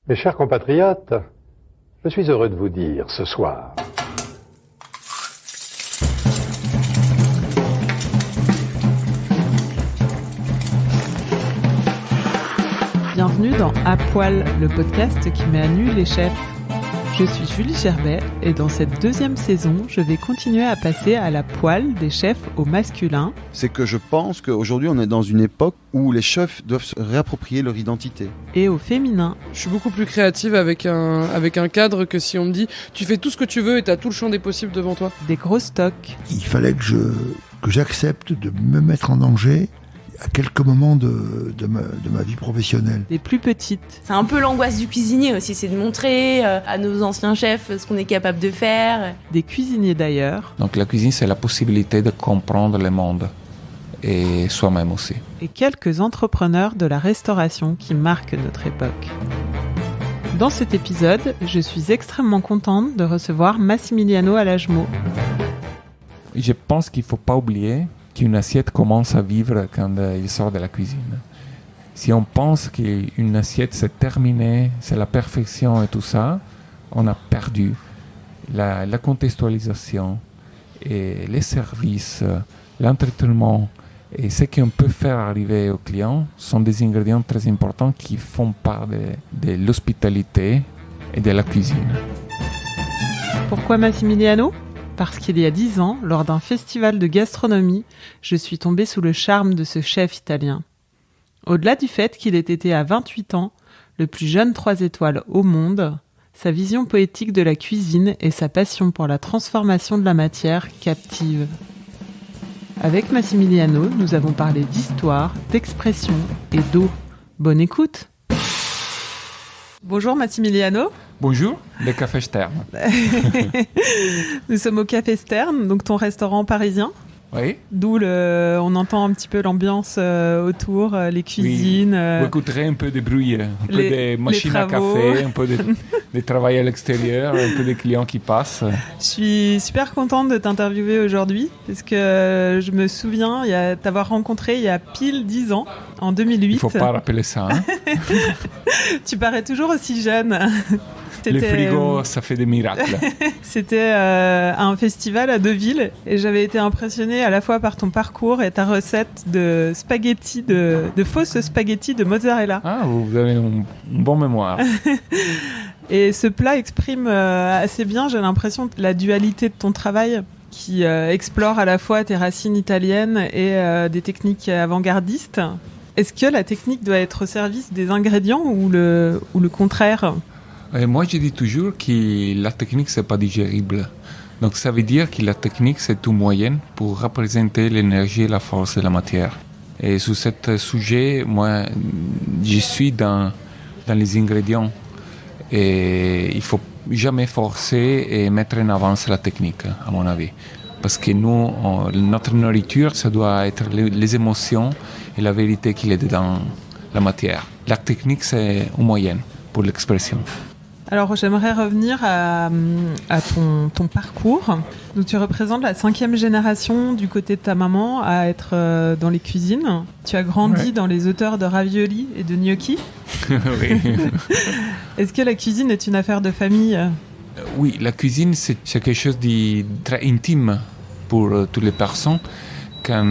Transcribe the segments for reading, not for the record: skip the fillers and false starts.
Mes chers compatriotes, je suis heureux de vous dire ce soir Bienvenue dans À Poil, le podcast qui met à nu les chefs. Je suis Julie Gerbet et dans cette deuxième saison, je vais continuer à passer à la poêle des chefs au masculin. C'est que je pense qu'aujourd'hui, on est dans une époque où les chefs doivent se réapproprier leur identité. Et au féminin. Je suis beaucoup plus créative avec un cadre que si on me dit tu fais tout ce que tu veux et t'as tout le champ des possibles devant toi. Des gros stocks. Il fallait que j'accepte de me mettre en danger à quelques moments de ma vie professionnelle. Des plus petites. C'est un peu l'angoisse du cuisinier aussi, c'est de montrer à nos anciens chefs ce qu'on est capable de faire. Des cuisiniers d'ailleurs. Donc la cuisine, c'est la possibilité de comprendre le monde et soi-même aussi. Et quelques entrepreneurs de la restauration qui marquent notre époque. Dans cet épisode, je suis extrêmement contente de recevoir Massimiliano Alajmo. Je pense qu'il ne faut pas oublier qu'une assiette commence à vivre quand il sort de la cuisine. Si on pense qu'une assiette c'est terminé, c'est la perfection et tout ça, on a perdu. La contextualisation et les services, l'entretenement et ce qu'on peut faire arriver aux clients sont des ingrédients très importants qui font part de l'hospitalité et de la cuisine. Pourquoi Massimiliano ? Parce qu'il y a 10 ans, lors d'un festival de gastronomie, je suis tombée sous le charme de ce chef italien. Au-delà du fait qu'il ait été à 28 ans, le plus jeune 3 étoiles au monde, sa vision poétique de la cuisine et sa passion pour la transformation de la matière captivent. Avec Massimiliano, nous avons parlé d'histoire, d'expression et d'eau. Bonne écoute! Bonjour Massimiliano. Bonjour, le Café Stern. Nous sommes au Café Stern, donc ton restaurant parisien. Oui. D'où on entend un petit peu l'ambiance autour, les cuisines. Oui. Vous écouterez un peu de bruit, un peu des machines à café, un peu de travail à l'extérieur, un peu des clients qui passent. Je suis super contente de t'interviewer aujourd'hui, parce que je me souviens t'avoir rencontré il y a pile 10 ans, en 2008. Il ne faut pas rappeler ça. Hein. Tu parais toujours aussi jeune. Le frigo, ça fait des miracles. C'était un festival à Deauville et j'avais été impressionnée à la fois par ton parcours et ta recette de spaghettis, de fausses spaghettis de mozzarella. Ah, vous avez une bonne mémoire. Et ce plat exprime assez bien, j'ai l'impression, la dualité de ton travail qui explore à la fois tes racines italiennes et des techniques avant-gardistes. Est-ce que la technique doit être au service des ingrédients ou le contraire ? Moi, je dis toujours que la technique, c'est pas digérible. Donc, ça veut dire que la technique, c'est tout moyen pour représenter l'énergie et la force de la matière. Et sur ce sujet, moi, je suis dans les ingrédients. Et il faut jamais forcer et mettre en avance la technique, à mon avis. Parce que nous, notre nourriture, ça doit être les émotions et la vérité qu'il est dans la matière. La technique, c'est un moyen pour l'expression. Alors, j'aimerais revenir à ton parcours. Donc, tu représentes la 5e génération du côté de ta maman à être dans les cuisines. Tu as grandi dans les auteurs de raviolis et de gnocchi. Oui. Est-ce que la cuisine est une affaire de famille ? Oui, la cuisine, c'est quelque chose de très intime pour toutes les personnes. Quand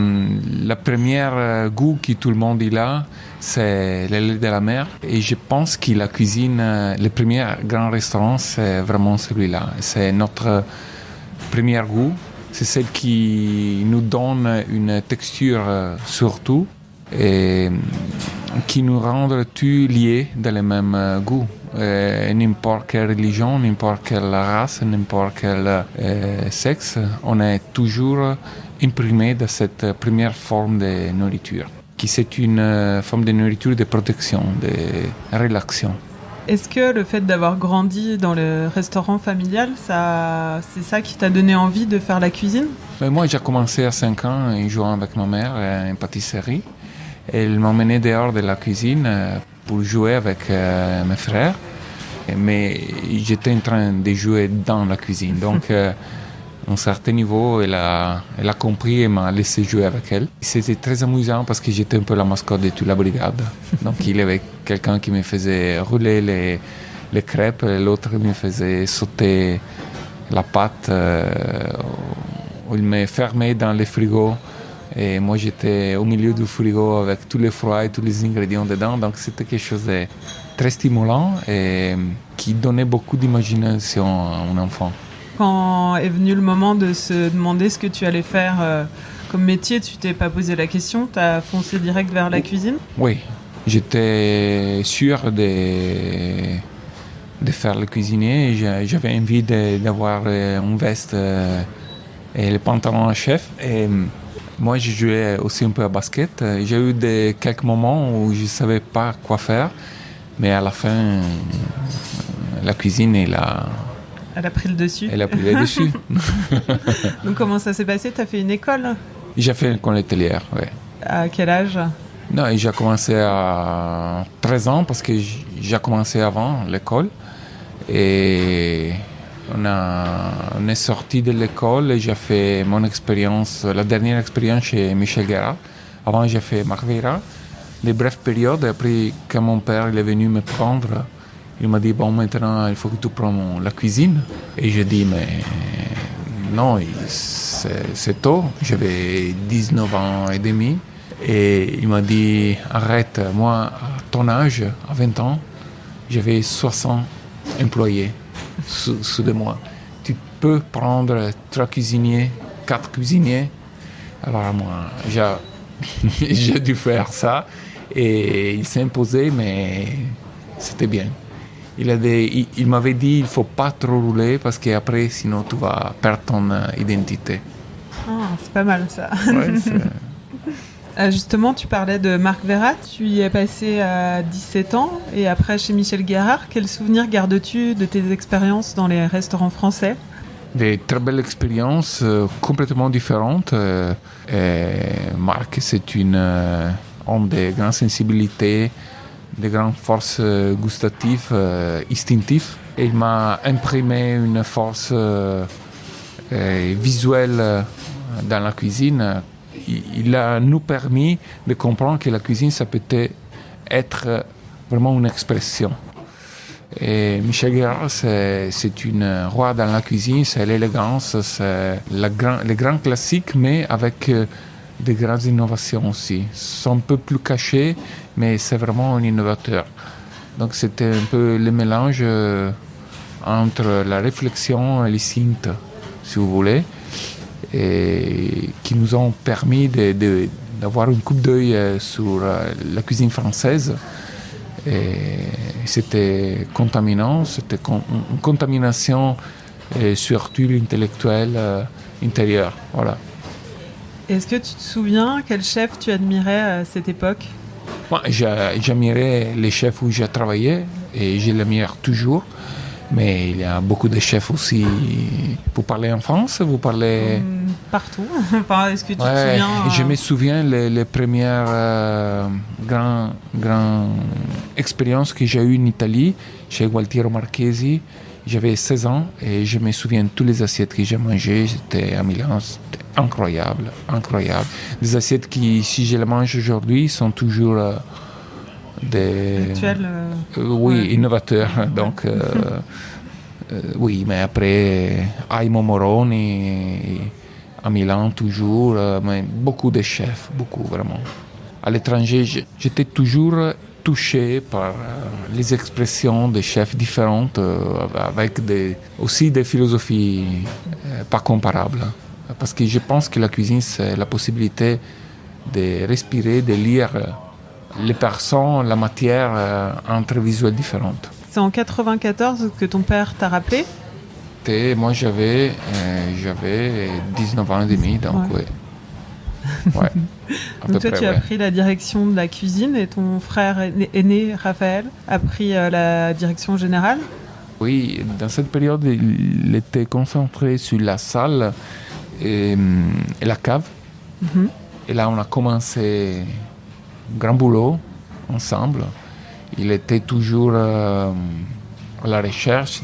la première goût que tout le monde a là, c'est le lait de la mer. Et je pense que la cuisine, le premier grand restaurant, c'est vraiment celui-là. C'est notre premier goût. C'est celle qui nous donne une texture surtout et qui nous rend tous liés dans le même goût. N'importe quelle religion, n'importe quelle race, n'importe quel sexe, on est toujours imprimé dans cette première forme de nourriture, qui c'est une forme de nourriture de protection, de relaxation. Est-ce que le fait d'avoir grandi dans le restaurant familial, c'est ça qui t'a donné envie de faire la cuisine ? Moi, j'ai commencé à 5 ans en jouant avec ma mère à une pâtisserie. Elle m'emmenait dehors de la cuisine pour jouer avec mes frères. Mais j'étais en train de jouer dans la cuisine. Donc, un certain niveau, elle a compris et m'a laissé jouer avec elle. C'était très amusant parce que j'étais un peu la mascotte de toute la brigade. Donc il y avait quelqu'un qui me faisait rouler les crêpes, et l'autre me faisait sauter la pâte, il me fermait dans le frigo. Et moi j'étais au milieu du frigo avec tous les froids et tous les ingrédients dedans. Donc c'était quelque chose de très stimulant et qui donnait beaucoup d'imagination à un enfant. Quand est venu le moment de se demander ce que tu allais faire comme métier, tu t'es pas posé la question, tu as foncé direct vers la cuisine? Oui, j'étais sûr de faire le cuisinier. J'avais envie d'avoir une veste et le pantalon à chef. Et moi, je jouais aussi un peu à basket. J'ai eu quelques moments où je ne savais pas quoi faire, mais à la fin, la cuisine, elle a pris le dessus. Elle a pris le dessus. Donc comment ça s'est passé? Tu as fait une école? J'ai fait une école hôtelière, oui. À quel âge? Non, j'ai commencé à 13 ans parce que j'ai commencé avant l'école. Et on est sorti de l'école et j'ai fait mon expérience, la dernière expérience chez Michel Guérard. Avant, j'ai fait Marveira, des brèves périodes. Et après, quand mon père il est venu me prendre, il m'a dit, bon, maintenant, il faut que tu prennes la cuisine. Et j'ai dit, mais non, c'est tôt. J'avais 19 ans et demi. Et il m'a dit, arrête, moi, à ton âge, à 20 ans, j'avais 60 employés sous de moi. Tu peux prendre 3 cuisiniers, 4 cuisiniers. Alors moi, j'ai dû faire ça. Et il s'est imposé, mais c'était bien. Il m'avait dit, il ne faut pas trop rouler parce qu'après, sinon, tu vas perdre ton identité. Ah, c'est pas mal ça. Ouais, justement, tu parlais de Marc Verrat, tu y es passé à 17 ans et après chez Michel Guérard. Quels souvenirs gardes-tu de tes expériences dans les restaurants français? Des très belles expériences complètement différentes. Marc, c'est un homme de grande sensibilité, de grandes forces gustatives, instinctives. Et il m'a imprimé une force visuelle dans la cuisine. Il a nous permis de comprendre que la cuisine, ça peut être vraiment une expression. Et Michel Guérard, c'est une roi dans la cuisine, c'est l'élégance, c'est les grands classiques, mais avec des grandes innovations aussi. C'est un peu plus caché, mais c'est vraiment un innovateur. Donc c'était un peu le mélange entre la réflexion et les synthèses, si vous voulez, et qui nous ont permis d'avoir une coupe d'œil sur la cuisine française. Et c'était contaminant, c'était une contamination surtout l'intellectuel intérieur. Voilà. Est-ce que tu te souviens quel chef tu admirais à cette époque? Moi, j'admirais les chefs où j'ai travaillé et je l'admire toujours. Mais il y a beaucoup de chefs aussi. Vous parlez en France? Vous parlez... Partout. Enfin, est-ce que tu te souviens Je me souviens les premières grandes expériences que j'ai eues en Italie, chez Gualtiero Marchesi. J'avais 16 ans et je me souviens de toutes les assiettes que j'ai mangées. J'étais à Milan, c'était incroyable. Des assiettes qui, si je les mange aujourd'hui, sont toujours... actuel, oui, innovateur. Donc, oui, mais après, Aimo Moroni, à Milan toujours, mais beaucoup de chefs, beaucoup vraiment. À l'étranger, j'étais toujours touché par les expressions des chefs différentes, avec aussi des philosophies pas comparables. Parce que je pense que la cuisine, c'est la possibilité de respirer, de lire les personnes, la matière entre visuels différentes. C'est en 94 que ton père t'a rappelé? Et moi, j'avais 19 ans et demi, donc ouais. Ouais. Donc toi, tu as pris la direction de la cuisine et ton frère aîné, Raphaël, a pris la direction générale? Oui, dans cette période, il était concentré sur la salle et la cave. Mm-hmm. Et là, on a commencé un grand boulot ensemble. Il était toujours à la recherche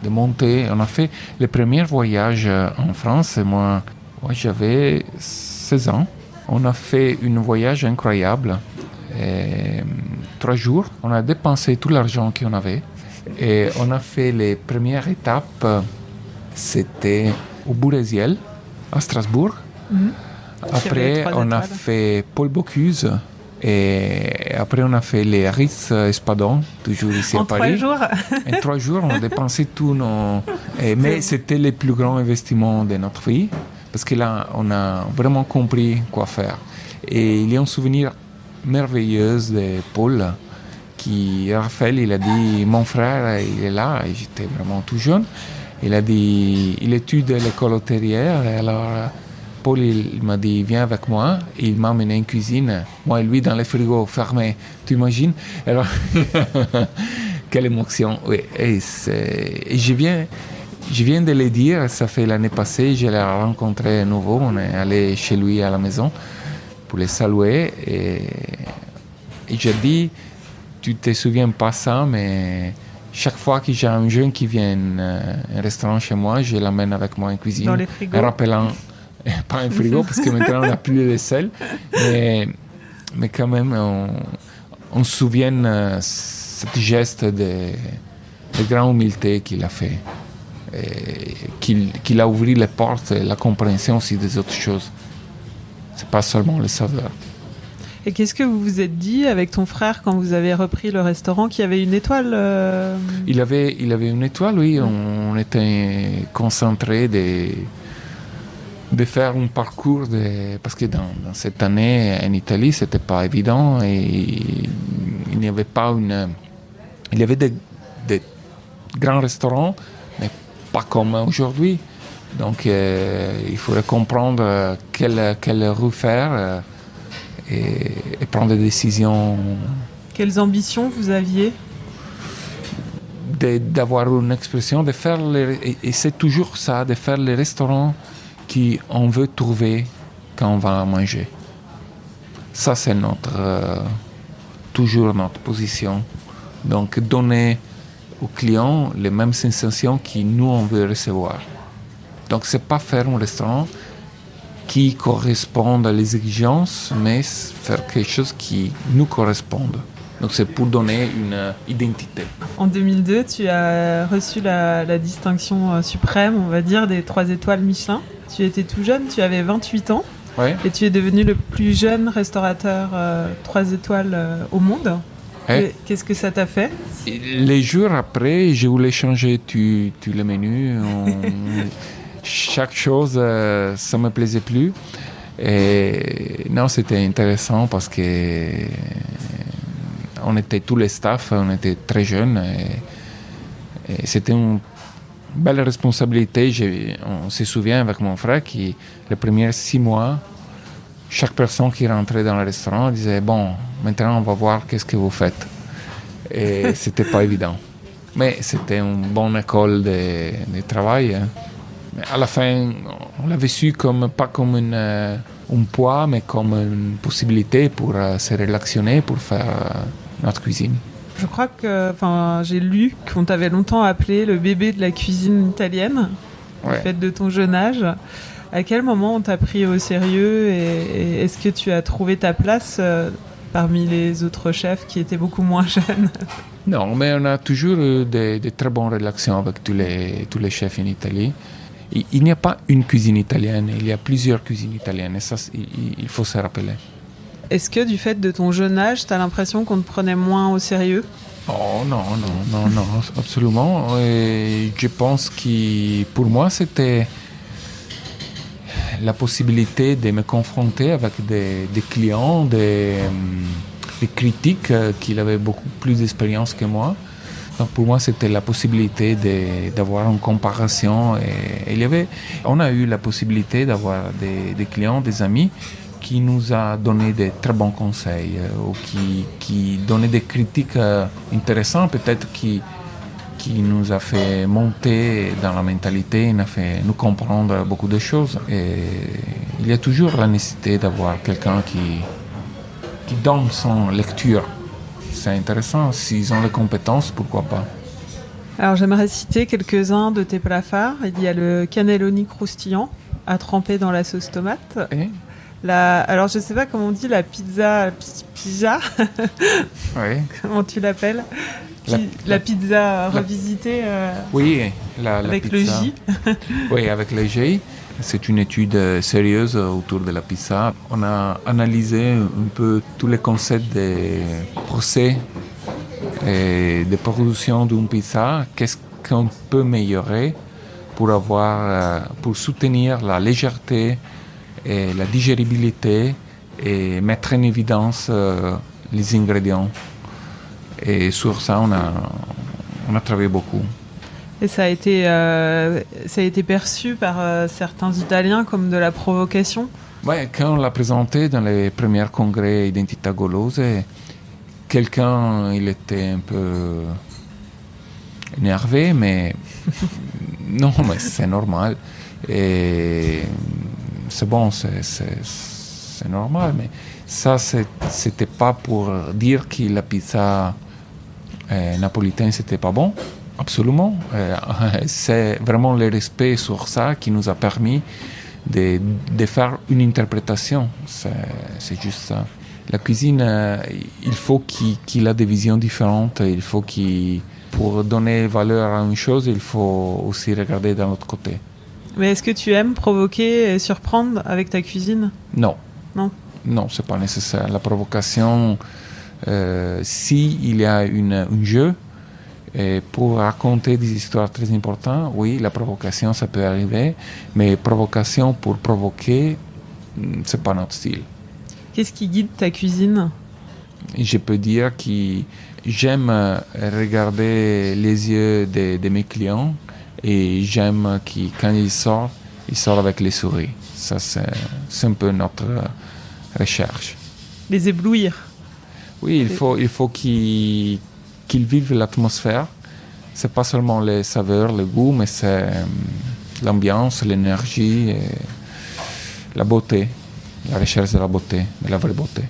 de monter. On a fait le premier voyage en France. Et moi, j'avais 16 ans. On a fait un voyage incroyable. Et 3 jours, on a dépensé tout l'argent qu'on avait. Et on a fait les premières étapes. C'était au Bourréziel, à Strasbourg. Après, on a fait Paul Bocuse. Et après, on a fait les Ritz Espadon, toujours ici à Paris. 3 jours. En 3 jours, on a dépensé tous nos... Mais c'était le plus grand investissement de notre vie, parce que là, on a vraiment compris quoi faire. Et il y a un souvenir merveilleux de Paul, Raphaël, il a dit, mon frère, il est là, et j'étais vraiment tout jeune. Il a dit, il étudie à l'école hôtelière, et alors... Paul, il m'a dit, viens avec moi. Et il m'a emmené en cuisine. Moi et lui dans le frigo fermé. Tu imagines? Alors, quelle émotion. Oui. Et je viens de le dire, ça fait l'année passée, je l'ai rencontré à nouveau. On est allé chez lui à la maison pour le saluer. Et j'ai dit, tu te souviens pas ça, mais chaque fois que j'ai un jeune qui vient à un restaurant chez moi, je l'amène avec moi en cuisine. Dans les frigos. En rappelant... Pas un frigo, parce que maintenant on n'a plus de vaisselle. Mais quand même, on se souvient de ce geste de grande humilité qu'il a fait. Et qu'il a ouvert les portes et la compréhension aussi des autres choses. C'est pas seulement le saveur. Et qu'est-ce que vous vous êtes dit avec ton frère quand vous avez repris le restaurant, qui avait une étoile Il avait une étoile, oui. On était concentrés de faire un parcours parce que dans cette année en Italie c'était pas évident et il n'y avait pas il y avait des grands restaurants mais pas comme aujourd'hui, donc il faudrait comprendre quelle rue faire et prendre des décisions. Quelles ambitions vous aviez? D'avoir une expression, de faire et c'est toujours ça, de faire les restaurants qu'on veut trouver quand on va manger. Ça, c'est toujours notre position. Donc, donner aux clients les mêmes sensations que nous, on veut recevoir. Donc, c'est pas faire un restaurant qui correspond à les exigences, mais faire quelque chose qui nous corresponde. Donc, c'est pour donner une identité. En 2002, tu as reçu la distinction suprême, on va dire, des 3 étoiles Michelin. Tu étais tout jeune, tu avais 28 ans. Ouais. Et tu es devenu le plus jeune restaurateur 3 étoiles au monde. Ouais. Qu'est-ce que ça t'a fait? Les jours après, je voulais changer tout le menu. Chaque chose, ça ne me plaisait plus. Et non, c'était intéressant parce que on était tous les staffs, on était très jeunes. Et c'était une belle responsabilité. On se souvient avec mon frère que les premiers 6 mois, chaque personne qui rentrait dans le restaurant disait « Bon, maintenant on va voir qu'est-ce que vous faites ». Et c'était pas évident. Mais c'était une bonne école de travail. Hein. Mais à la fin, on l'avait su pas comme un poids, mais comme une possibilité pour se relaxer, pour faire notre cuisine. Je crois que, j'ai lu qu'on t'avait longtemps appelé le bébé de la cuisine italienne, du fait de ton jeune âge. À quel moment on t'a pris au sérieux et est-ce que tu as trouvé ta place parmi les autres chefs qui étaient beaucoup moins jeunes? Non, mais on a toujours eu de très bonnes relations avec tous les chefs en Italie. Il n'y a pas une cuisine italienne, il y a plusieurs cuisines italiennes et ça, il faut se rappeler. Est-ce que du fait de ton jeune âge, tu as l'impression qu'on te prenait moins au sérieux? Oh non, absolument. Et je pense que pour moi, c'était la possibilité de me confronter avec des clients, des critiques qui avaient beaucoup plus d'expérience que moi. Donc pour moi, c'était la possibilité d'avoir une comparaison. Et on a eu la possibilité d'avoir des clients, des amis qui nous a donné de très bons conseils ou qui donnaient des critiques intéressantes, peut-être qui nous a fait monter dans la mentalité, nous a fait nous comprendre beaucoup de choses. Et il y a toujours la nécessité d'avoir quelqu'un qui donne son lecture. C'est intéressant, s'ils ont les compétences, pourquoi pas. Alors j'aimerais citer quelques-uns de tes plats phares. Il y a le cannelloni croustillant à tremper dans la sauce tomate. Et Alors je sais pas comment on dit la pizza. oui. Comment tu l'appelles? La pizza revisitée Oui, la avec pizza. le J. Oui, avec le J. C'est une étude sérieuse autour de la pizza. On a analysé un peu tous les concepts des procès et de production d'une pizza. Qu'est-ce qu'on peut améliorer pour soutenir la légèreté et la digéribilité et mettre en évidence les ingrédients. Et sur ça, on a travaillé beaucoup. Et ça a été perçu par certains Italiens comme de la provocation. Ouais, quand on l'a présenté dans les premiers congrès Identità Golose, quelqu'un il était un peu énervé, mais non, mais c'est normal. Et c'est bon, c'est normal, mais ça, c'était pas pour dire que la pizza napolitaine, c'était pas bon. Absolument. C'est vraiment le respect sur ça qui nous a permis de faire une interprétation. C'est juste ça. La cuisine, il faut qu'il ait des visions différentes. Il faut pour donner valeur à une chose, il faut aussi regarder d'un autre côté. Mais est-ce que tu aimes provoquer et surprendre avec ta cuisine? Non. Non. Non, c'est pas nécessaire. La provocation, s'il y a un jeu, et pour raconter des histoires très importantes, oui, la provocation, ça peut arriver, mais provocation pour provoquer, c'est pas notre style. Qu'est-ce qui guide ta cuisine? Je peux dire que j'aime regarder les yeux de mes clients et j'aime que quand ils sortent avec les souris. Ça, c'est un peu notre recherche. Les éblouir. Oui, il faut qu'ils vivent l'atmosphère. C'est pas seulement les saveurs, le goût, mais c'est l'ambiance, l'énergie, et la beauté, la recherche de la beauté, de la vraie beauté.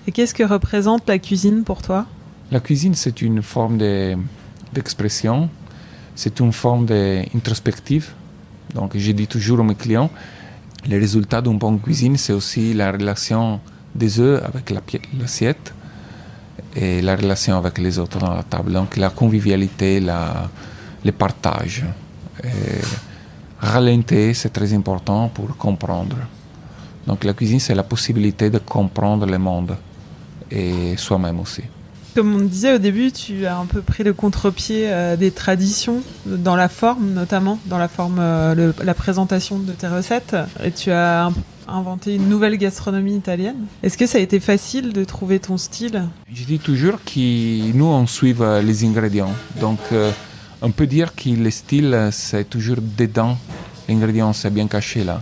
Et qu'est-ce que représente la cuisine pour toi? La cuisine, c'est une forme d'expression, c'est une forme d'introspective. Donc, je dis toujours à mes clients, le résultat d'une bonne cuisine, c'est aussi la relation des œufs avec l'assiette et la relation avec les autres dans la table. Donc, la convivialité, le partage. Ralentir, c'est très important pour comprendre. Donc, la cuisine, c'est la possibilité de comprendre le monde et soi-même aussi. Comme on disait au début, tu as un peu pris le contre-pied des traditions, dans la forme notamment, dans la forme, la présentation de tes recettes. Et tu as inventé une nouvelle gastronomie italienne. Est-ce que ça a été facile de trouver ton style? Je dis toujours que nous, on suit les ingrédients. Donc, on peut dire que le style, c'est toujours dedans. L'ingrédient, c'est bien caché là.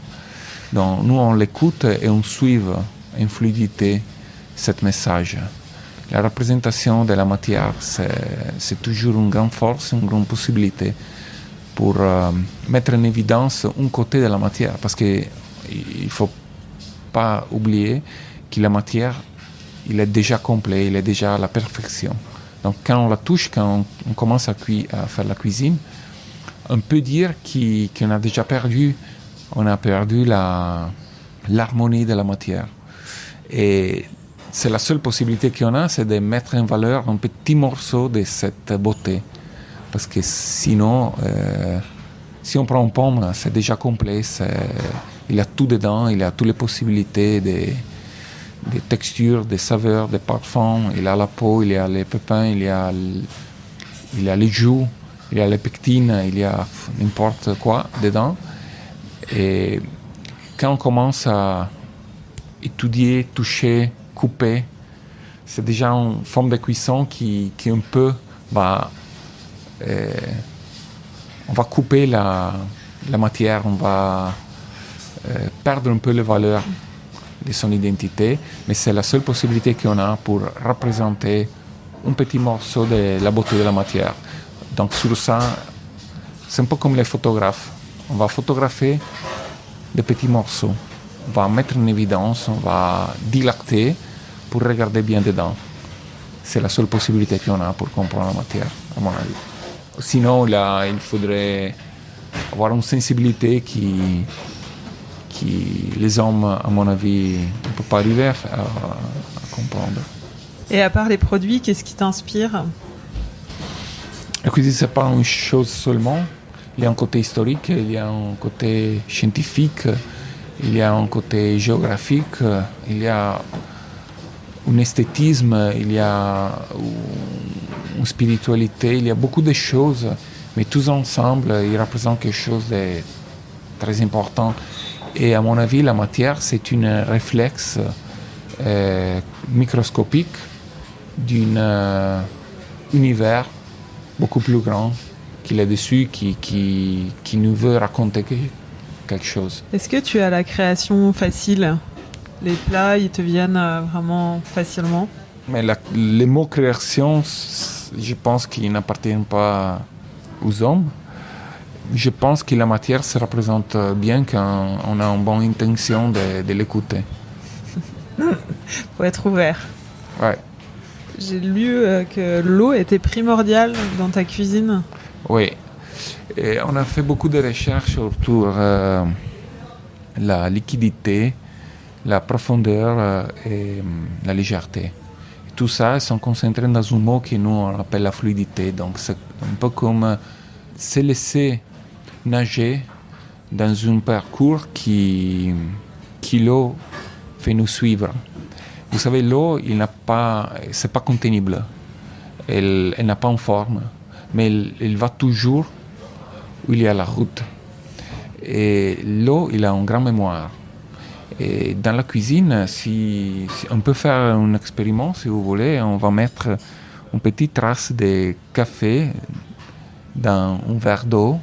Donc, nous, on l'écoute et on suit en fluidité ce message. La représentation de la matière, c'est toujours une grande force, une grande possibilité pour mettre en évidence un côté de la matière. Parce qu'il ne faut pas oublier que la matière, il est déjà complet, il est déjà à la perfection. Donc quand on la touche, quand on commence à faire la cuisine, on peut dire qu'on a déjà perdu, l'harmonie de la matière. Et c'est la seule possibilité qu'on a, c'est de mettre en valeur un petit morceau de cette beauté. Parce que sinon, si on prend une pomme, c'est déjà complet, il y a tout dedans, il y a toutes les possibilités des textures, des saveurs, des parfums, il y a la peau, il y a les pépins, il y a les joues, il y a les pectines, il y a n'importe quoi dedans. Et quand on commence à étudier, toucher, couper, c'est déjà une forme de cuisson qui un peu on va couper la matière, on va perdre un peu les valeurs de son identité, mais c'est la seule possibilité qu'on a pour représenter un petit morceau de la beauté de la matière. Donc sur ça, c'est un peu comme les photographes. On va photographier des petits morceaux. On va mettre en évidence, on va dilater pour regarder bien dedans. C'est la seule possibilité qu'on a pour comprendre la matière, à mon avis. Sinon, là, il faudrait avoir une sensibilité qui les hommes, à mon avis, ne peuvent pas arriver à comprendre. Et à part les produits, qu'est-ce qui t'inspire? La cuisine, c'est pas une chose seulement. Il y a un côté historique, il y a un côté scientifique, il y a un côté géographique, il y a un esthétisme, il y a une spiritualité, il y a beaucoup de choses, mais tous ensemble, ils représentent quelque chose de très important. Et à mon avis, la matière, c'est un réflexe microscopique d'un univers beaucoup plus grand qu'il est dessus, qui nous veut raconter quelque chose. Est-ce que tu as la création facile? Les plats, ils te viennent vraiment facilement? Mais les mots création, je pense qu'ils n'appartiennent pas aux hommes. Je pense que la matière se représente bien quand on a une bonne intention de l'écouter. Faut être ouvert. Ouais. J'ai lu que l'eau était primordiale dans ta cuisine. Oui. Et on a fait beaucoup de recherches autour de la liquidité, la profondeur et la légèreté. Et tout ça sont concentrés dans un mot que nous on appelle la fluidité. Donc c'est un peu comme se laisser nager dans un parcours qui l'eau fait nous suivre. Vous savez, l'eau, c'est pas contenible. Elle n'a pas une forme, mais elle va toujours où il y a la route. Et l'eau, il a une grande mémoire. Et dans la cuisine, si on peut faire un expériment, si vous voulez, on va mettre une petite trace de café dans un verre d'eau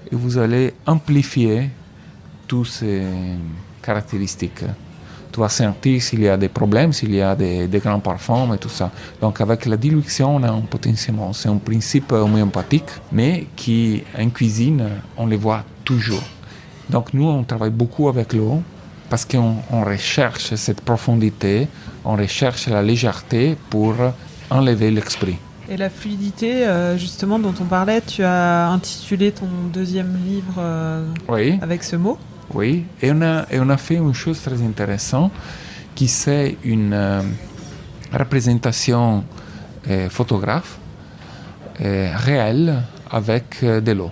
et vous allez amplifier toutes ces caractéristiques. Tu vas sentir s'il y a des problèmes, s'il y a des grands parfums et tout ça. Donc avec la dilution, on a un potentiellement. C'est un principe homéopathique, mais qui en cuisine, on le voit toujours. Donc nous, on travaille beaucoup avec l'eau parce qu'on recherche cette profondité, on recherche la légèreté pour enlever l'esprit. Et la fluidité, justement, dont on parlait, tu as intitulé ton deuxième livre Oui. avec ce mot. Oui, et on a fait une chose très intéressante, qui c'est une représentation photographe réelle avec de l'eau.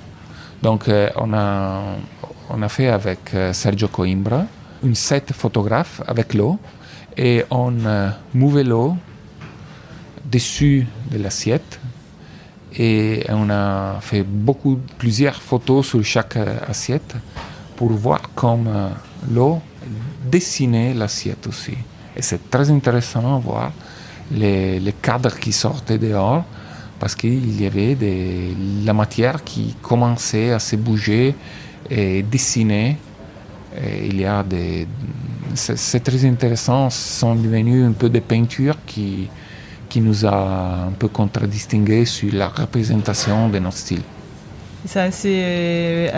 Donc on a fait avec Sergio Coimbra une set photographe avec l'eau et on mouvait l'eau dessus de l'assiette et on a fait plusieurs photos sur chaque assiette pour voir comme l'eau dessinait l'assiette aussi. Et c'est très intéressant de voir les cadres qui sortaient dehors parce qu'il y avait la matière qui commençait à se bouger et dessiner. Et il y a c'est très intéressant, ce sont devenus un peu des peintures qui nous a un peu contradistingués sur la représentation de notre style. C'est assez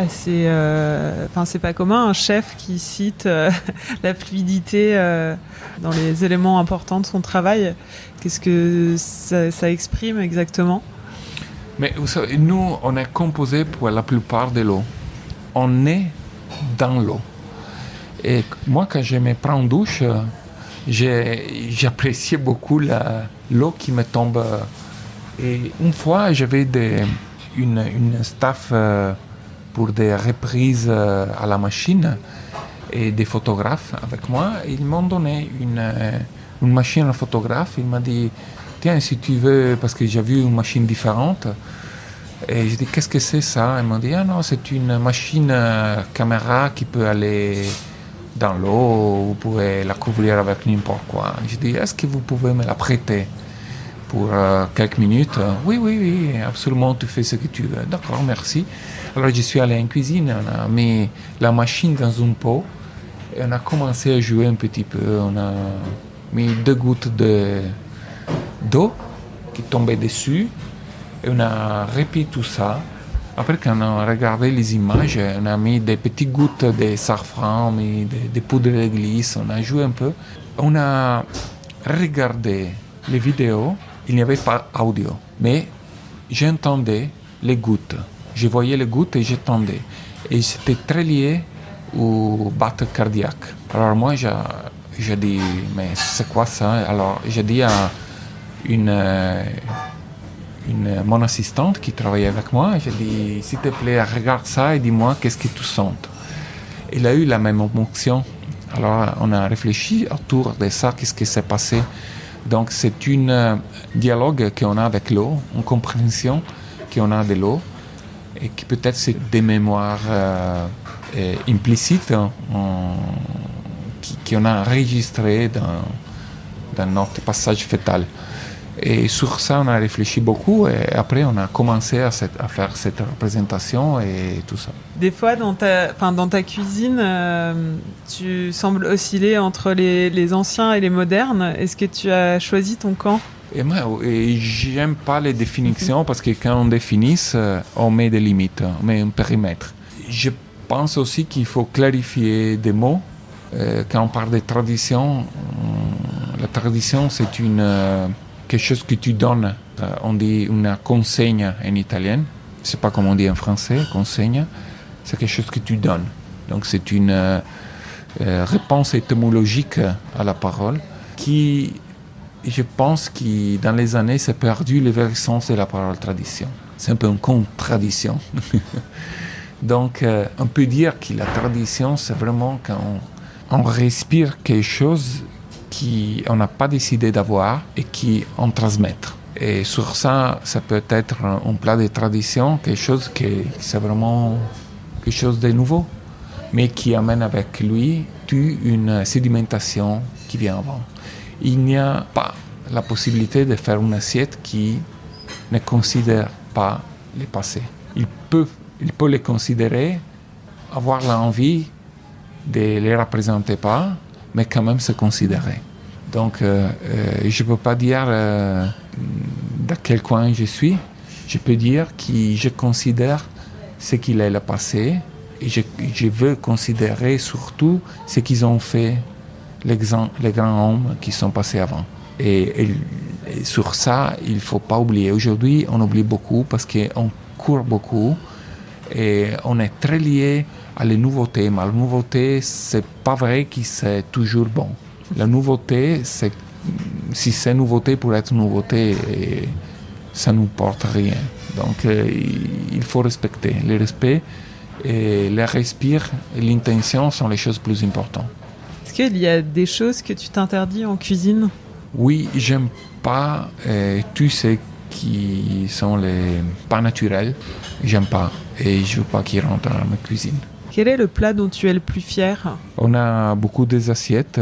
c'est pas commun un chef qui cite la fluidité dans les éléments importants de son travail. Qu'est-ce que ça exprime exactement? Mais vous savez, nous, on est composé pour la plupart de l'eau. On est dans l'eau. Et moi, quand je me prends en douche, j'appréciais beaucoup l'eau qui me tombe. Et une fois, j'avais une staff pour des reprises à la machine et des photographes avec moi. Ils m'ont donné une machine à photographe. Il m'a dit, tiens, si tu veux, parce que j'ai vu une machine différente. Et j'ai dit, qu'est-ce que c'est ça? Ils m'ont dit, ah non, c'est une machine caméra qui peut aller dans l'eau, vous pouvez la couvrir avec n'importe quoi. J'ai dit, est-ce que vous pouvez me la prêter pour quelques minutes? Oui, absolument, tu fais ce que tu veux. D'accord, merci. Alors je suis allé en cuisine, on a mis la machine dans un pot et on a commencé à jouer un petit peu. On a mis 2 gouttes d'eau qui tombaient dessus et on a rempli tout ça. Après, quand on a regardé les images, on a mis des petites gouttes de safran, des poudres de glisse, on a joué un peu. On a regardé les vidéos, il n'y avait pas audio, mais j'entendais les gouttes. Je voyais les gouttes et j'attendais. Et c'était très lié au battre cardiaque. Alors moi, j'ai dit, mais c'est quoi ça? Alors j'ai dit à mon assistante qui travaillait avec moi, j'ai dit, s'il te plaît, regarde ça et dis-moi qu'est-ce que tu sens. Il a eu la même émotion. Alors on a réfléchi autour de ça, qu'est-ce qui s'est passé. Donc c'est un dialogue qu'on a avec l'eau, une compréhension qu'on a de l'eau, et qui peut-être c'est des mémoires implicites qu'on a enregistrées dans notre passage fœtal. Et sur ça, on a réfléchi beaucoup et après, on a commencé à faire cette représentation et tout ça. Des fois, dans ta cuisine, tu sembles osciller entre les anciens et les modernes. Est-ce que tu as choisi ton camp? Et moi, j'aime pas les définitions parce que quand on définit, on met des limites, on met un périmètre. Je pense aussi qu'il faut clarifier des mots. Quand on parle de tradition, la tradition, c'est quelque chose que tu donnes. On dit une consegna en italien. Je sais pas comment on dit en français, consegna. C'est quelque chose que tu donnes. Donc c'est une réponse étymologique à la parole qui, je pense, que dans les années, s'est perdu le vrai sens de la parole tradition. C'est un peu une contradiction. Donc on peut dire que la tradition, c'est vraiment quand on respire quelque chose qu'on n'a pas décidé d'avoir et qu'on transmet. Et sur ça, ça peut être un plat de tradition, quelque chose qui c'est vraiment quelque chose de nouveau, mais qui amène avec lui une sédimentation qui vient avant. Il n'y a pas la possibilité de faire une assiette qui ne considère pas le passé. Il peut les considérer, avoir l'envie de les représenter pas, mais quand même se considérer. Donc, je ne peux pas dire dans quel coin je suis. Je peux dire que je considère ce qu'il est le passé et je veux considérer surtout ce qu'ils ont fait, les grands hommes qui sont passés avant. Et sur ça, il ne faut pas oublier. Aujourd'hui, on oublie beaucoup parce qu'on court beaucoup et on est très lié à les nouveautés. Mais la nouveauté, ce n'est pas vrai que c'est toujours bon. La nouveauté, si c'est nouveauté pour être nouveauté, ça ne nous porte rien. Donc, il faut respecter. Le respect et le respire et l'intention sont les choses plus importantes. Est-ce qu'il y a des choses que tu t'interdis en cuisine? Oui, j'aime pas tous ceux qui sont les pas naturels. J'aime pas et je veux pas qu'ils rentrent dans ma cuisine. Quel est le plat dont tu es le plus fier? On a beaucoup d'assiettes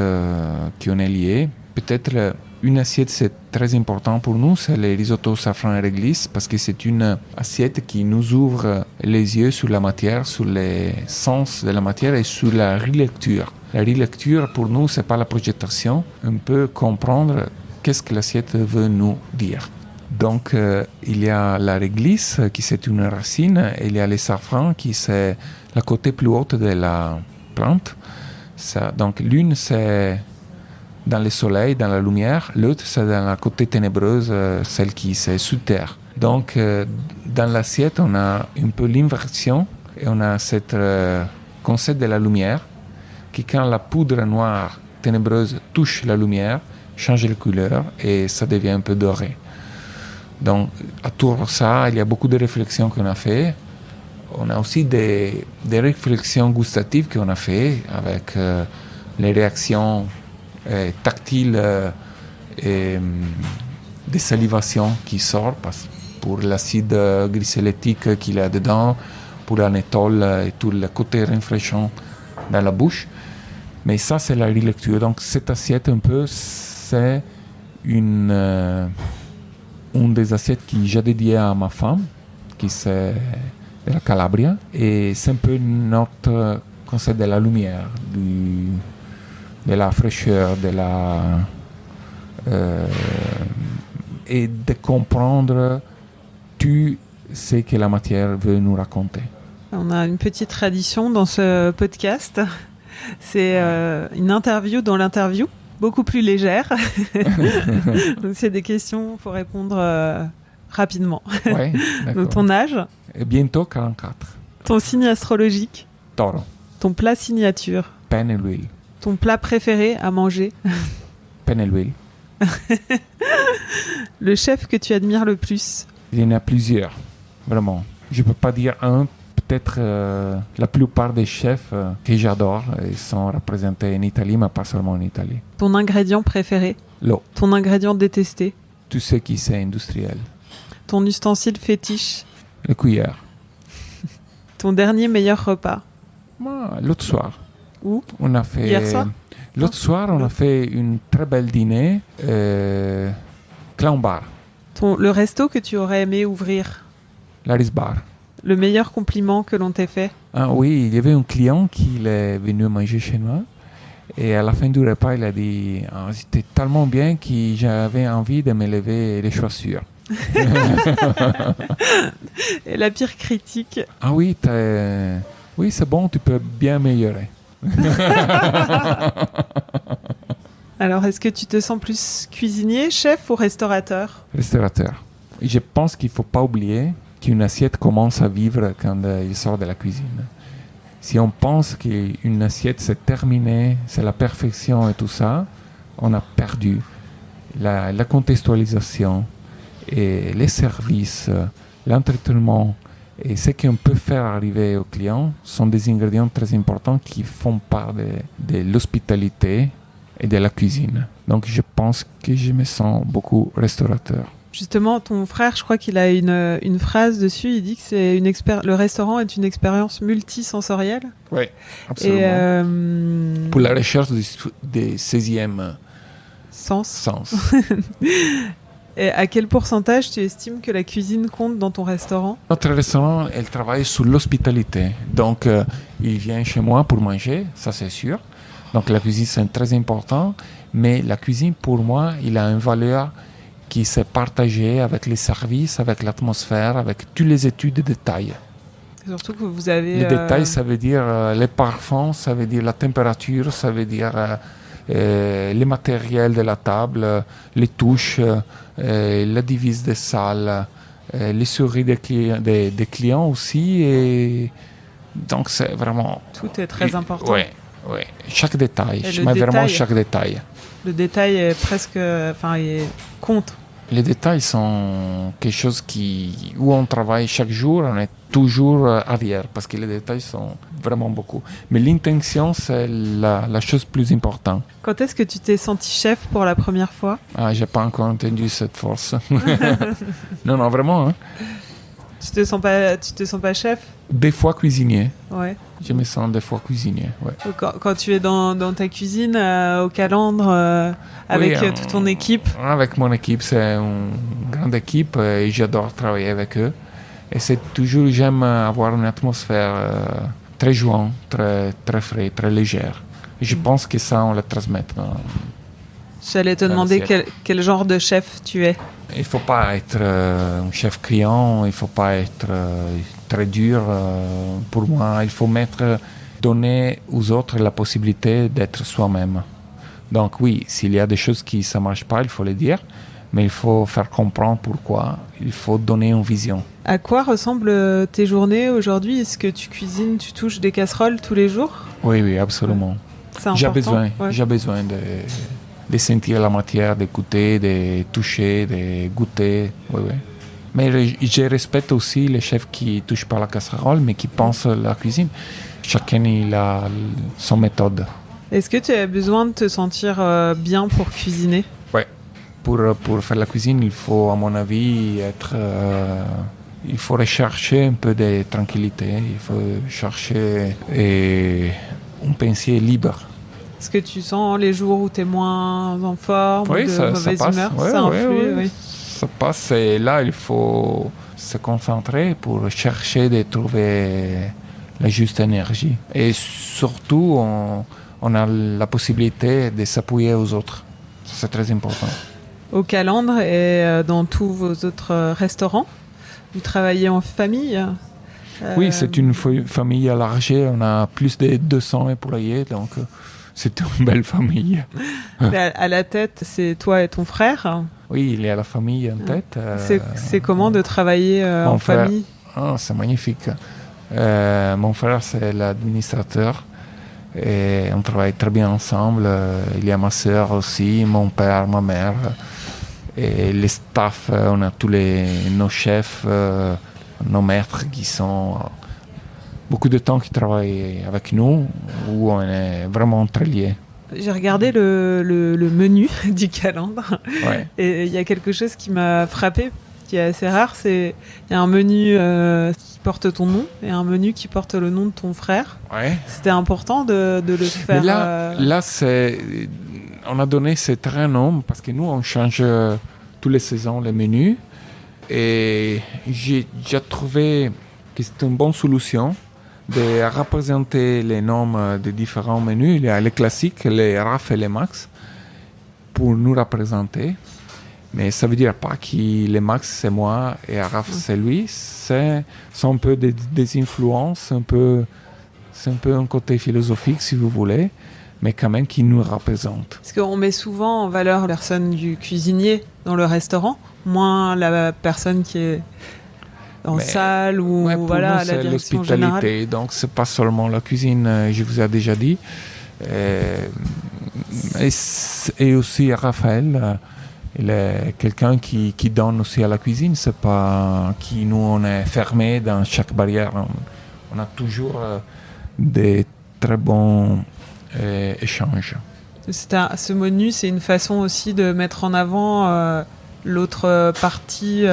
qui ont liées. Peut-être une assiette, c'est très important pour nous, c'est le risotto safran et réglisse, parce que c'est une assiette qui nous ouvre les yeux sur la matière, sur les sens de la matière et sur la relecture. La relecture, pour nous, c'est pas la projection. On peut comprendre qu'est-ce que l'assiette veut nous dire. Donc, il y a la réglisse, qui c'est une racine, et il y a le safran, qui c'est la côté plus haute de la plante. Ça, donc, l'une, c'est dans le soleil, dans la lumière. L'autre, c'est dans la côté ténébreuse, celle qui c'est sous terre. Donc, dans l'assiette, on a un peu l'inversion, et on a ce concept de la lumière, qui quand la poudre noire ténébreuse touche la lumière, change de couleur, et ça devient un peu doré. Donc, autour de ça, il y a beaucoup de réflexions qu'on a fait. On a aussi des réflexions gustatives qu'on a fait avec les réactions tactiles et des salivations qui sortent pour l'acide glycérétique qu'il y a dedans, pour l'anétol et tout le côté rafraîchissant dans la bouche. Mais ça, c'est la relecture. Donc, cette assiette, un peu, c'est une des assiettes que j'ai dédiée à ma femme, qui c'est de la Calabria, et c'est un peu notre concept de la lumière, de la fraîcheur, et de comprendre tout ce que la matière veut nous raconter. On a une petite tradition dans ce podcast, c'est une interview dans l'interview. Beaucoup plus légère. Donc c'est des questions, il faut répondre rapidement. Ouais, d'accord. Donc ton âge, Et bientôt 44. ton signe astrologique, Taureau. ton plat signature, Pain et l'huile. ton plat préféré à manger, Pain et l'huile. le chef que tu admires le plus. Il y en a plusieurs, vraiment. Je ne peux pas dire un. Peut-être la plupart des chefs que j'adore ils sont représentés en Italie, mais pas seulement en Italie. Ton ingrédient préféré, L'eau, ton ingrédient détesté, tout ce qui c'est industriel. ton ustensile fétiche, Les cuillères. ton dernier meilleur repas. L'autre soir. Où? On a fait. Hier soir? L'autre soir, on a fait une très belle dîner. Clown Bar, Le resto que tu aurais aimé ouvrir. Laris Bar. Le meilleur compliment que l'on t'ait fait. Ah oui, il y avait un client qui est venu manger chez moi. Et à la fin du repas, il a dit c'était tellement bien que j'avais envie de me lever les chaussures. Et la pire critique. Ah oui, oui, c'est bon, tu peux bien améliorer. Alors, est-ce que tu te sens plus cuisinier, chef ou restaurateur? Restaurateur. Et je pense qu'il ne faut pas oublier qu'une assiette commence à vivre quand il sort de la cuisine. Si on pense qu'une assiette c'est terminé, c'est la perfection et tout ça, on a perdu la contextualisation et les services, l'entretenement et ce qu'on peut faire arriver au client sont des ingrédients très importants qui font part de l'hospitalité et de la cuisine. Donc je pense que je me sens beaucoup restaurateur. Justement, ton frère, je crois qu'il a une phrase dessus. Il dit que c'est le restaurant est une expérience multisensorielle. Oui, absolument. Et pour la recherche des 16e sens. Et à quel pourcentage tu estimes que la cuisine compte dans ton restaurant? Notre restaurant, elle travaille sur l'hospitalité. Donc, il vient chez moi pour manger, ça c'est sûr. Donc, la cuisine, c'est très important. Mais la cuisine, pour moi, il a une valeur qui s'est partagée avec les services, avec l'atmosphère, avec toutes les études de détails. Surtout que vous avez... Les détails, ça veut dire les parfums, ça veut dire la température, ça veut dire les matériels de la table, les touches, la divise des salles, les souris des clients aussi. Et donc, c'est vraiment... Tout est très important. Oui, chaque détail, mais vraiment chaque détail. Le détail est presque... Enfin, il compte. Les détails sont quelque chose où on travaille chaque jour, on est toujours arrière, parce que les détails sont vraiment beaucoup. Mais l'intention, c'est la chose plus importante. Quand est-ce que tu t'es senti chef pour la première fois? J'ai pas encore entendu cette force. non, vraiment. Hein. Tu te sens pas chef? Des fois cuisinier. Ouais. Je me sens des fois cuisinier, ouais. Quand tu es dans ta cuisine, au Calandre, avec toute ton équipe? Avec mon équipe, c'est une grande équipe et j'adore travailler avec eux. Et j'aime avoir une atmosphère très jouante, très, très frais, très légère. Et je pense que ça, on le transmet. J'allais te demander quel genre de chef tu es. Il ne faut pas être un chef criant, il ne faut pas être très dur. Pour moi, il faut donner aux autres la possibilité d'être soi-même. Donc oui, s'il y a des choses qui ne marchent pas, il faut les dire, mais il faut faire comprendre pourquoi. Il faut donner une vision. À quoi ressemblent tes journées aujourd'hui? Est-ce que tu cuisines, tu touches des casseroles tous les jours? Oui, absolument. C'est important. J'ai besoin de sentir la matière, d'écouter, de toucher, de goûter. Oui. Mais je respecte aussi les chefs qui ne touchent pas la casserole, mais qui pensent à la cuisine. Chacun il a son méthode. Est-ce que tu as besoin de te sentir bien pour cuisiner? Oui. Pour faire la cuisine, il faut, à mon avis, il faut rechercher un peu de tranquillité. Il faut chercher un pensier libre. Est-ce que tu sens les jours où tu es moins en forme, oui, de mauvaise humeur? Ouais, ça influe, oui. Ça passe et là, il faut se concentrer pour chercher de trouver la juste énergie. Et surtout, on a la possibilité de s'appuyer aux autres. Ça, c'est très important. Au Calandre et dans tous vos autres restaurants, vous travaillez en famille? Oui, c'est une famille élargie. On a plus de 200 employés, donc c'est une belle famille. À la tête, c'est toi et ton frère. Oui, il y a la famille en tête. C'est comment de travailler en famille? C'est magnifique. Mon frère, c'est l'administrateur. Et on travaille très bien ensemble. Il y a ma sœur aussi, mon père, ma mère. Et les staffs, on a tous nos chefs, nos maîtres qui sont beaucoup de temps qui travaillent avec nous, où on est vraiment très liés. J'ai regardé le menu du calendre. Ouais. Et il y a quelque chose qui m'a frappé, qui est assez rare. Il y a un menu qui porte ton nom et un menu qui porte le nom de ton frère. Ouais. C'était important de le faire. Mais là on a donné ces trois noms parce que nous, on change toutes les saisons les menus. Et j'ai trouvé que c'était une bonne solution de représenter les noms des différents menus. Il y a les classiques, les RAF et les Max, pour nous représenter. Mais ça veut dire pas que les Max c'est moi et RAF c'est lui. C'est un peu des influences, c'est un peu un côté philosophique si vous voulez, mais quand même qui nous représente. Parce qu'on met souvent en valeur la personne du cuisinier dans le restaurant, moins la personne qui est en salle ou pour nous, à la direction générale. Donc c'est pas seulement la cuisine, je vous ai déjà dit. Et aussi Raphaël, il est quelqu'un qui donne aussi à la cuisine. C'est pas qui nous on est fermé dans chaque barrière. On a toujours des très bons échanges. Ce menu, c'est une façon aussi de mettre en avant l'autre partie,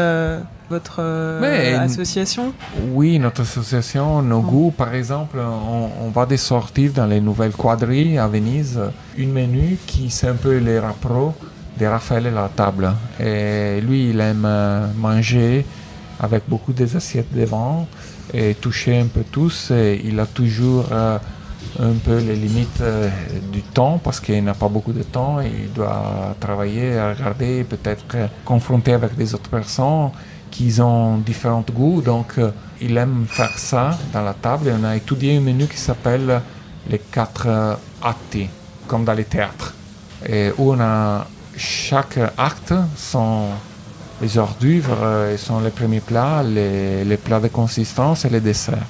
votre association. Oui, notre association, nos goûts. Par exemple, on va des sortir dans les nouvelles quadrilles à Venise. Une menu qui c'est un peu les rapprots de Raphaël à la table. Et lui, il aime manger avec beaucoup des assiettes devant et toucher un peu tous. Et il a toujours un peu les limites du temps parce qu'il n'a pas beaucoup de temps. Il doit travailler, regarder, peut-être confronter avec des autres personnes qui ont différents goûts. Donc, il aime faire ça dans la table. Et on a étudié un menu qui s'appelle les 4 atti, comme dans les théâtres. Et où on a chaque acte sont les hors d'œuvre, sont les premiers plats, les plats de consistance et les desserts.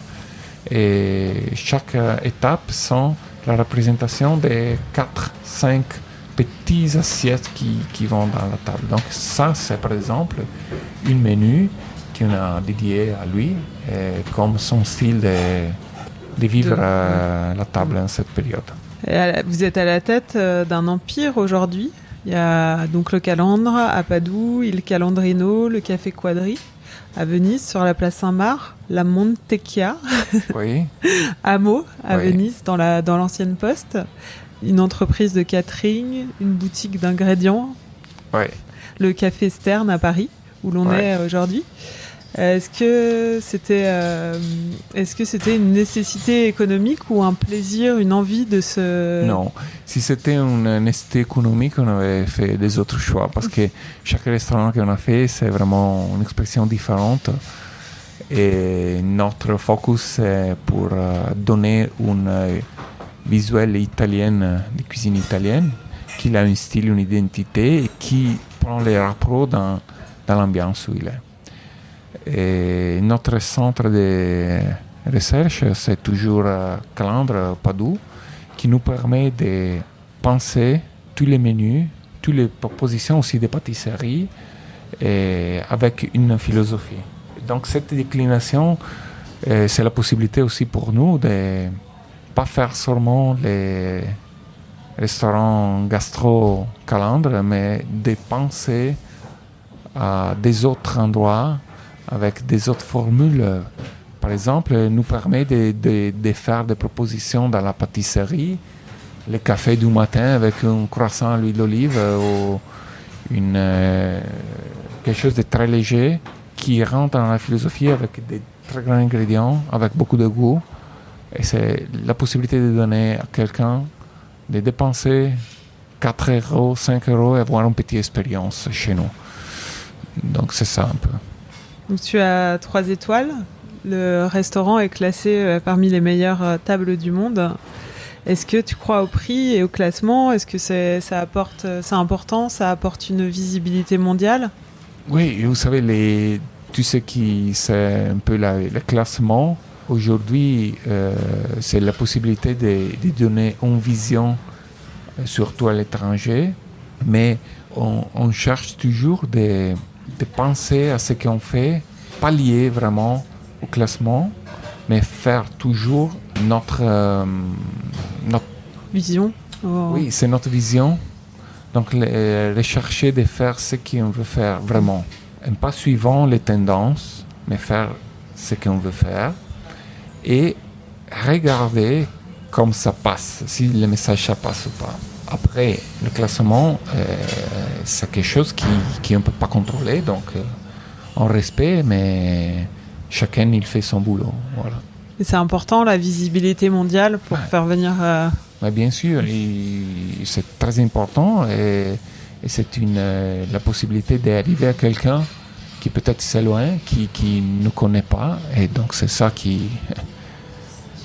Et chaque étape sont la représentation des 4-5 petites assiettes qui vont dans la table. Donc ça, c'est par exemple un menu qu'on a dédié à lui, comme son style de vivre la table en cette période. Vous êtes à la tête d'un empire aujourd'hui. Il y a donc le Calandre à Padoue, il Calandrino, le Café Quadri à Venise sur la place Saint-Marc, la Montecchia oui. à Meaux à Venise dans l'ancienne poste, une entreprise de catering, une boutique d'ingrédients, le Café Stern à Paris où l'on est aujourd'hui. Est-ce que c'était une nécessité économique ou un plaisir, une envie de se... Non, si c'était une nécessité économique, on avait fait des autres choix parce que chaque restaurant qu'on a fait, c'est vraiment une expression différente. Et notre focus, c'est pour donner une visuel italienne, de cuisine italienne, qui a un style, une identité et qui prend les rapports dans l'ambiance où il est. Et notre centre de recherche, c'est toujours Calandre, Padoue, qui nous permet de penser tous les menus, toutes les propositions aussi des pâtisseries, et avec une philosophie. Donc cette déclination, c'est la possibilité aussi pour nous de ne pas faire seulement les restaurants gastro-Calandre, mais de penser à des autres endroits avec des autres formules. Par exemple, nous permet de faire des propositions dans la pâtisserie, le café du matin avec un croissant à l'huile d'olive ou quelque chose de très léger qui rentre dans la philosophie avec des très grands ingrédients, avec beaucoup de goût. Et c'est la possibilité de donner à quelqu'un de dépenser 4 euros, 5 euros et avoir une petite expérience chez nous. Donc c'est ça un peu. Donc tu as 3 étoiles. Le restaurant est classé parmi les meilleures tables du monde. Est-ce que tu crois au prix et au classement? Est-ce que c'est important, ça apporte une visibilité mondiale? Oui, vous savez, tu sais c'est un peu le classement. Aujourd'hui, c'est la possibilité de donner une vision, surtout à l'étranger, mais on cherche toujours de penser à ce qu'on fait, pas lié vraiment au classement, mais faire toujours notre vision. Oui, c'est notre vision. Donc, rechercher de faire ce qu'on veut faire vraiment. Et pas suivant les tendances, mais faire ce qu'on veut faire. Et regarder comme ça passe, si le message ça passe ou pas. Après, le classement, c'est quelque chose qu'on ne peut pas contrôler. Donc, on respecte, mais chacun, il fait son boulot. Voilà. Et c'est important, la visibilité mondiale, pour faire venir... Mais bien sûr, c'est très important. Et c'est la possibilité d'arriver à quelqu'un qui peut-être c'est loin, qui ne connaît pas. Et donc, c'est ça qui...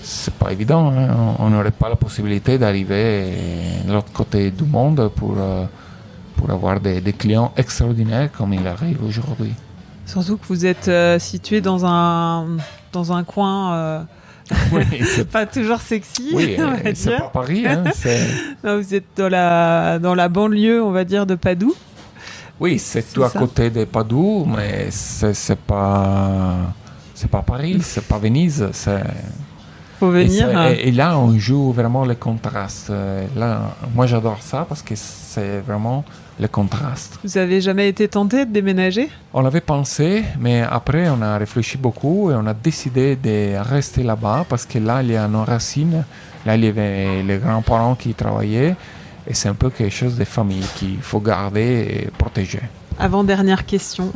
C'est pas évident. Hein. On n'aurait pas la possibilité d'arriver de l'autre côté du monde pour avoir des clients extraordinaires comme il arrive aujourd'hui. Surtout que vous êtes situé dans un coin oui, pas toujours sexy. Oui, c'est pas Paris. Hein, non, vous êtes dans la banlieue, on va dire, de Padoue. Oui, c'est tout à côté de Padoue, mais c'est pas Paris, c'est pas Venise. Faut venir. Et là, on joue vraiment le contraste. Là, moi, j'adore ça parce que c'est vraiment le contraste. Vous avez jamais été tenté de déménager? On l'avait pensé, mais après, on a réfléchi beaucoup et on a décidé de rester là-bas parce que là, il y a nos racines. Là, il y avait les grands-parents qui travaillaient et c'est un peu quelque chose de famille qu'il faut garder et protéger. Avant-dernière question.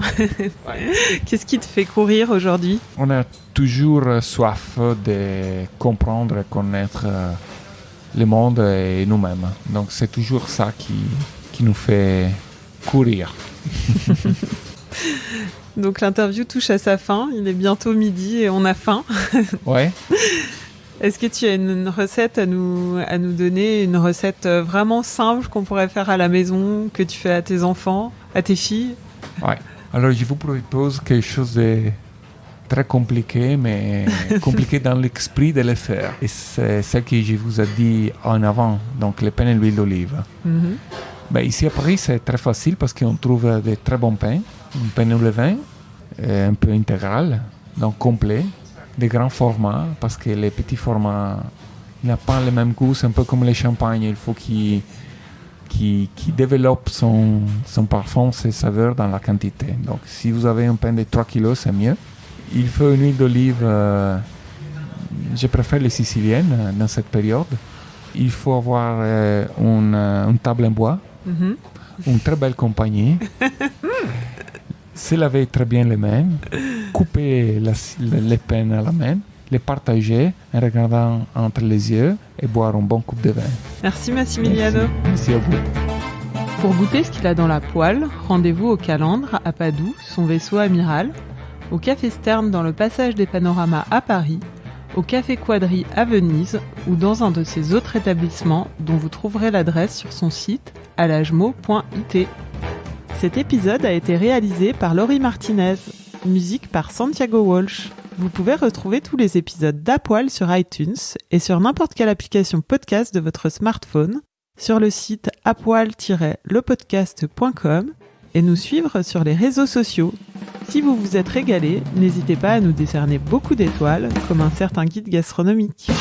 Qu'est-ce qui te fait courir aujourd'hui? On a toujours soif de comprendre et connaître le monde et nous-mêmes. Donc c'est toujours ça qui nous fait courir. Donc l'interview touche à sa fin. Il est bientôt midi et on a faim. Ouais. Est-ce que tu as une recette à nous donner, une recette vraiment simple qu'on pourrait faire à la maison, que tu fais à tes enfants, à tes filles? Ouais. Alors je vous propose quelque chose de très compliqué, mais compliqué dans l'esprit de le faire. Et c'est ce que je vous ai dit en avant, donc le pain et l'huile d'olive. Mm-hmm. Ben, ici à Paris, c'est très facile parce qu'on trouve de très bons pains. Un pain au levain, un peu intégral, donc complet. Des grands formats, parce que les petits formats n'ont pas le même goût, c'est un peu comme le champagne, il faut qu'il développe son parfum, ses saveurs dans la quantité. Donc si vous avez un pain de 3 kilos, c'est mieux. Il faut une huile d'olive, je préfère les siciliennes dans cette période. Il faut avoir une table en bois, une très belle compagnie. Se laver très bien les mains, couper les pains à la main, les partager en regardant entre les yeux et boire un bon coupe de vin. Merci Massimiliano. Merci à vous. Pour goûter ce qu'il a dans la poêle, rendez-vous au Calandre à Padoue, son vaisseau amiral, au Café Stern dans le Passage des Panoramas à Paris, au Café Quadri à Venise ou dans un de ses autres établissements dont vous trouverez l'adresse sur son site alagemo.it. Cet épisode a été réalisé par Laurie Martinez, musique par Santiago Walsh. Vous pouvez retrouver tous les épisodes d'Apoil sur iTunes et sur n'importe quelle application podcast de votre smartphone, sur le site apoil-lepodcast.com et nous suivre sur les réseaux sociaux. Si vous vous êtes régalé, n'hésitez pas à nous décerner beaucoup d'étoiles, comme un certain guide gastronomique.